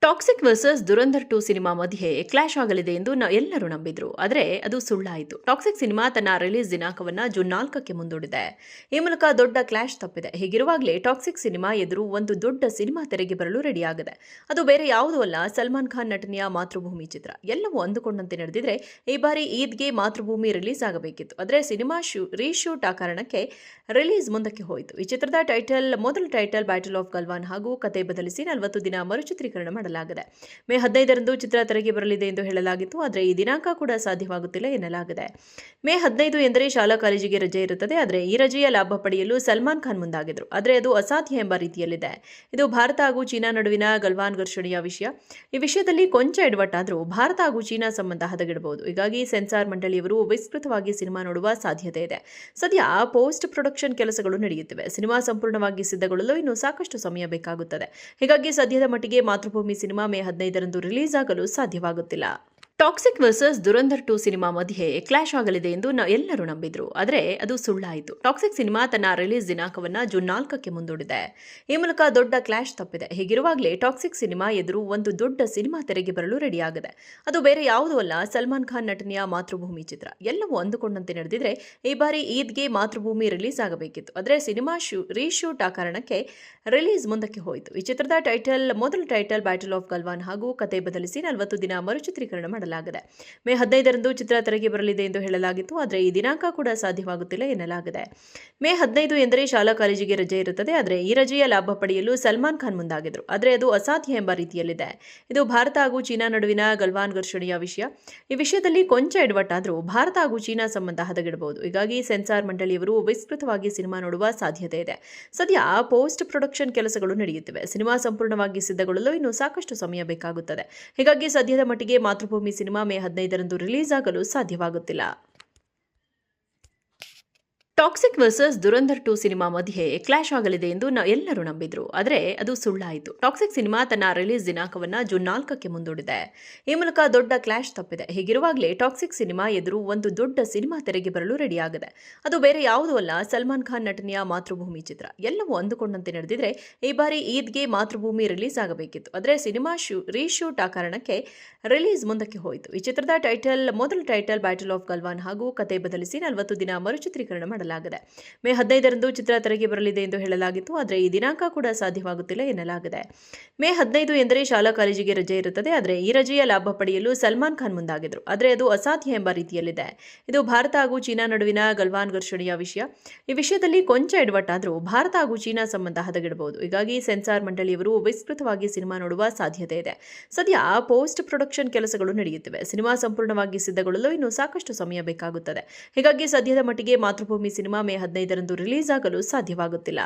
Toxic versus Dhurandhar 2 cinema ಮಧ್ಯೆ clash ಆಗಲಿದೆ ಎಂದು ಎಲ್ಲರೂ ನಂಬಿದ್ರು. ಆದರೆ ಅದು ಸುಳ್ಳಾಯಿತು. ಟಾಕ್ಸಿಕ್ ಸಿನಿಮಾ ತನ್ನ ರಿಲೀಸ್ ದಿನಾಂಕವನ್ನ ಜೂನ್ 4ಕ್ಕೆ ಮುಂದೂಡಿದೆ. ಈ ಮೂಲಕ ದೊಡ್ಡ ಕ್ಲಾಶ್ ತಪ್ಪಿದೆ. ಹೀಗಿರುವಾಗಲೇ ಟಾಕ್ಸಿಕ್ ಸಿನಿಮಾ ಎದುರು ಒಂದು ದೊಡ್ಡ ಸಿನಿಮಾ ತೆರೆಗೆ ಬರಲು ರೆಡಿಯಾಗಿದೆ. ಅದು ಬೇರೆ ಯಾವುದೂ ಅಲ್ಲ, ಸಲ್ಮಾನ್ ಖಾನ್ ನಟನೆಯ ಮಾತೃಭೂಮಿ ಚಿತ್ರ. ಎಲ್ಲವೂ ಅಂದುಕೊಂಡಂತೆ ನಡೆದಿದ್ರೆ ಈ ಬಾರಿ ಈದ್ಗೆ ಮಾತೃಭೂಮಿ ರಿಲೀಸ್ ಆಗಬೇಕಿತ್ತು. ಆದರೆ ಸಿನಿಮಾ ರೀಶೂಟ್ ಆ ಕಾರಣಕ್ಕೆ ರಿಲೀಸ್ ಮುಂದಕ್ಕೆ ಹೋಯಿತು. ಈ ಚಿತ್ರದ ಮೊದಲ ಟೈಟಲ್ ಬ್ಯಾಟಲ್ ಆಫ್ ಗಲ್ವಾನ್ ಹಾಗೂ ಕತೆ ಬದಲಿಸಿ 40 ದಿನ ಮರುಚಿತ್ರೀಕರಣ ಮಾಡಲಾಗಿದೆ. ಮೇ 15ರಂದು ಚಿತ್ರ ತೆರೆಗೆ ಬರಲಿದೆ ಎಂದು ಹೇಳಲಾಗಿತ್ತು. ಆದರೆ ಈ ದಿನಾಂಕ ಕೂಡ ಸಾಧ್ಯವಾಗುತ್ತಿಲ್ಲ ಎನ್ನಲಾಗಿದೆ. ಮೇ 15 ಎಂದರೆ ಶಾಲಾ ಕಾಲೇಜಿಗೆ ರಜೆ ಇರುತ್ತದೆ. ಆದರೆ ಈ ರಜೆಯ ಲಾಭ ಪಡೆಯಲು ಸಲ್ಮಾನ್ ಖಾನ್ ಮುಂದಾಗಿದ್ರು. ಆದರೆ ಅದು ಅಸಾಧ್ಯ ಎಂಬ ರೀತಿಯಲ್ಲಿದೆ. ಇದು ಭಾರತ ಹಾಗೂ ಚೀನಾ ನಡುವಿನ ಗಲ್ವಾನ್ ಘರ್ಷಣೆಯ ವಿಷಯ. ಈ ವಿಷಯದಲ್ಲಿ ಕೊಂಚ ಎಡವಟ್ಟಾದರೂ ಭಾರತ ಹಾಗೂ ಚೀನಾ ಸಂಬಂಧ ಹದಗೆಡಬಹುದು. ಹೀಗಾಗಿ ಸೆನ್ಸಾರ್ ಮಂಡಳಿಯವರು ವಿಸ್ತೃತವಾಗಿ ಸಿನಿಮಾ ನೋಡುವ ಸಾಧ್ಯತೆ ಇದೆ. ಸದ್ಯ ಪೋಸ್ಟ್ ಪ್ರೊಡಕ್ಷನ್ ಕೆಲಸಗಳು ನಡೆಯುತ್ತಿವೆ. ಸಿನಿಮಾ ಸಂಪೂರ್ಣವಾಗಿ ಸಿದ್ಧಗೊಳ್ಳಲು ಇನ್ನೂ ಸಾಕಷ್ಟು ಸಮಯ ಬೇಕಾಗುತ್ತದೆ. ಹೀಗಾಗಿ ಸದ್ಯದ ಮಟ್ಟಿಗೆ ಮಾತೃಭೂಮಿ ಸಿನಿಮಾ ಮೇ 15ರಂದು ರಿಲೀಸ್ ಆಗಲು ಸಾಧ್ಯವಾಗುತ್ತಿಲ್ಲ. ಟಾಕ್ಸಿಕ್ ವರ್ಸಸ್ ದುರಂಧರ್ 2 ಸಿನಿಮಾ ಮಧ್ಯೆ ಕ್ಲಾಶ್ ಆಗಲಿದೆ ಎಂದು ಎಲ್ಲರೂ ನಂಬಿದ್ರು. ಆದರೆ ಅದು ಸುಳ್ಳಾಯಿತು. ಟಾಕ್ಸಿಕ್ ಸಿನಿಮಾ ತನ್ನ ರಿಲೀಸ್ ದಿನಾಂಕವನ್ನ ಜೂನ್ 4ಕ್ಕೆ ಮುಂದೂಡಿದೆ. ಈ ಮೂಲಕ ದೊಡ್ಡ ಕ್ಲಾಶ್ ತಪ್ಪಿದೆ. ಹೀಗಿರುವಾಗಲೇ ಟಾಕ್ಸಿಕ್ ಸಿನಿಮಾ ಎದುರು ಒಂದು ದೊಡ್ಡ ಸಿನಿಮಾ ತೆರೆಗೆ ಬರಲು ರೆಡಿಯಾಗಿದೆ. ಅದು ಬೇರೆ ಯಾವುದೂ ಅಲ್ಲ, ಸಲ್ಮಾನ್ ಖಾನ್ ನಟನೆಯ ಮಾತೃಭೂಮಿ ಚಿತ್ರ. ಎಲ್ಲವೂ ಅಂದುಕೊಂಡಂತೆ ನಡೆದಿದ್ರೆ ಈ ಬಾರಿ ಈದ್ಗೆ ಮಾತೃಭೂಮಿ ರಿಲೀಸ್ ಆಗಬೇಕಿತ್ತು. ಆದರೆ ಸಿನಿಮಾ ರೀಶೂಟ್ ಆ ಕಾರಣಕ್ಕೆ ರಿಲೀಸ್ ಮುಂದಕ್ಕೆ ಹೋಯಿತು. ಈ ಚಿತ್ರದ ಮೊದಲ ಟೈಟಲ್ ಬ್ಯಾಟಲ್ ಆಫ್ ಗಲ್ವಾನ್ ಹಾಗೂ ಕತೆ ಬದಲಿಸಿ 40 ದಿನ ಮರುಚಿತ್ರೀಕರಣ ಮಾಡಲಾಗಿದೆ. ಮೇ 15ರಂದು ಚಿತ್ರ ತೆರೆಗೆ ಬರಲಿದೆ ಎಂದು ಹೇಳಲಾಗಿತ್ತು. ಆದರೆ ಈ ದಿನಾಂಕ ಕೂಡ ಸಾಧ್ಯವಾಗುತ್ತಿಲ್ಲ ಎನ್ನಲಾಗಿದೆ. ಮೇ 15 ಎಂದರೆ ಶಾಲಾ ಕಾಲೇಜಿಗೆ ರಜೆ ಇರುತ್ತದೆ. ಆದರೆ ಈ ರಜೆಯ ಲಾಭ ಪಡೆಯಲು ಸಲ್ಮಾನ್ ಖಾನ್ ಮುಂದಾಗಿದ್ರು. ಆದರೆ ಅದು ಅಸಾಧ್ಯ ಎಂಬ ರೀತಿಯಲ್ಲಿದೆ. ಇದು ಭಾರತ ಹಾಗೂ ಚೀನಾ ನಡುವಿನ ಗಲ್ವಾನ್ ಘರ್ಷಣೆಯ ವಿಷಯ. ಈ ವಿಷಯದಲ್ಲಿ ಕೊಂಚ ಎಡವಟ್ಟಾದರೂ ಭಾರತ ಹಾಗೂ ಚೀನಾ ಸಂಬಂಧ ಹದಗೆಡಬಹುದು. ಹೀಗಾಗಿ ಸೆನ್ಸಾರ್ ಮಂಡಳಿಯವರು ವಿಸ್ತೃತವಾಗಿ ಸಿನಿಮಾ ನೋಡುವ ಸಾಧ್ಯತೆ ಇದೆ. ಸದ್ಯ ಪೋಸ್ಟ್ ಪ್ರೊಡಕ್ಷನ್ ಕೆಲಸಗಳು ನಡೆಯುತ್ತಿವೆ. ಸಿನಿಮಾ ಸಂಪೂರ್ಣವಾಗಿ ಸಿದ್ಧಗೊಳ್ಳಲು ಇನ್ನೂ ಸಾಕಷ್ಟು ಸಮಯ ಬೇಕಾಗುತ್ತದೆ. ಹೀಗಾಗಿ ಸದ್ಯದ ಮಟ್ಟಿಗೆ ಮಾತೃಭೂಮಿ ಸಿನಿಮಾ ಮೇ 15ರಂದು ರಿಲೀಸ್ ಆಗಲು ಸಾಧ್ಯವಾಗುತ್ತಿಲ್ಲ. ಟಾಕ್ಸಿಕ್ ವರ್ಸಸ್ ದುರಂಧರ್ 2 ಸಿನಿಮಾ ಮಧ್ಯೆ ಕ್ಲಾಶ್ ಆಗಲಿದೆ ಎಂದು ಎಲ್ಲರೂ ನಂಬಿದ್ರು. ಆದರೆ ಅದು ಸುಳ್ಳಾಯಿತು. ಟಾಕ್ಸಿಕ್ ಸಿನಿಮಾ ತನ್ನ ರಿಲೀಸ್ ದಿನಾಂಕವನ್ನ ಜೂನ್ 4ಕ್ಕೆ ಮುಂದೂಡಿದೆ. ಈ ಮೂಲಕ ದೊಡ್ಡ ಕ್ಲಾಶ್ ತಪ್ಪಿದೆ. ಹೀಗಿರುವಾಗಲೇ ಟಾಕ್ಸಿಕ್ ಸಿನಿಮಾ ಎದುರು ಒಂದು ದೊಡ್ಡ ಸಿನಿಮಾ ತೆರೆಗೆ ಬರಲು ರೆಡಿಯಾಗಿದೆ. ಅದು ಬೇರೆ ಯಾವುದೂ ಅಲ್ಲ, ಸಲ್ಮಾನ್ ಖಾನ್ ನಟನೆಯ ಮಾತೃಭೂಮಿ ಚಿತ್ರ. ಎಲ್ಲವೂ ಅಂದುಕೊಂಡಂತೆ ನಡೆದಿದ್ರೆ ಈ ಬಾರಿ ಈದ್ಗೆ ಮಾತೃಭೂಮಿ ರಿಲೀಸ್ ಆಗಬೇಕಿತ್ತು. ಆದರೆ ಸಿನಿಮಾ ರೀಶೂಟ್ ಆ ಕಾರಣಕ್ಕೆ ರಿಲೀಸ್ ಮುಂದಕ್ಕೆ ಹೋಯಿತು. ಈ ಚಿತ್ರದ ಮೊದಲ ಟೈಟಲ್ ಬ್ಯಾಟಲ್ ಆಫ್ ಗಲ್ವಾನ್ ಹಾಗೂ ಕತೆ ಬದಲಿಸಿ 40 ದಿನ ಮರುಚಿತ್ರೀಕರಣ ಮಾಡಲಾಗಿದೆ. ಮೇ 15ರಂದು ಚಿತ್ರ ತೆರೆಗೆ ಬರಲಿದೆ ಎಂದು ಹೇಳಲಾಗಿತ್ತು. ಆದರೆ ಈ ದಿನಾಂಕ ಕೂಡ ಸಾಧ್ಯವಾಗುತ್ತಿಲ್ಲ ಎನ್ನಲಾಗಿದೆ. ಮೇ 15 ಎಂದರೆ ಶಾಲಾ ಕಾಲೇಜಿಗೆ ರಜೆ ಇರುತ್ತದೆ. ಆದರೆ ಈ ರಜೆಯ ಲಾಭ ಪಡೆಯಲು ಸಲ್ಮಾನ್ ಖಾನ್ ಮುಂದಾಗಿದ್ರು. ಆದರೆ ಅದು ಅಸಾಧ್ಯ ಎಂಬ ರೀತಿಯಲ್ಲಿದೆ. ಇದು ಭಾರತ ಹಾಗೂ ಚೀನಾ ನಡುವಿನ ಗಲ್ವಾನ್ ಘರ್ಷಣೆಯ ವಿಷಯ. ಈ ವಿಷಯದಲ್ಲಿ ಕೊಂಚ ಎಡವಟ್ಟಾದರೂ ಭಾರತ ಹಾಗೂ ಚೀನಾ ಸಂಬಂಧ ಹದಗೆಡಬಹುದು. ಹೀಗಾಗಿ ಸೆನ್ಸಾರ್ ಮಂಡಳಿಯವರು ವಿಸ್ತೃತವಾಗಿ ಸಿನಿಮಾ ನೋಡುವ ಸಾಧ್ಯತೆ ಇದೆ. ಸದ್ಯ ಪೋಸ್ಟ್ ಪ್ರೊಡಕ್ಷನ್ ಕೆಲಸಗಳು ನಡೆಯುತ್ತಿವೆ. ಸಿನಿಮಾ ಸಂಪೂರ್ಣವಾಗಿ ಸಿದ್ಧಗೊಳ್ಳಲು ಇನ್ನೂ ಸಾಕಷ್ಟು ಸಮಯ ಬೇಕಾಗುತ್ತದೆ. ಹೀಗಾಗಿ ಸದ್ಯದ ಮಟ್ಟಿಗೆ ಮಾತೃಭೂಮಿ ಸಿನಿಮಾ ಮೇ 15ರಂದು ರಿಲೀಸ್ ಆಗಲು ಸಾಧ್ಯವಾಗುತ್ತಿಲ್ಲ.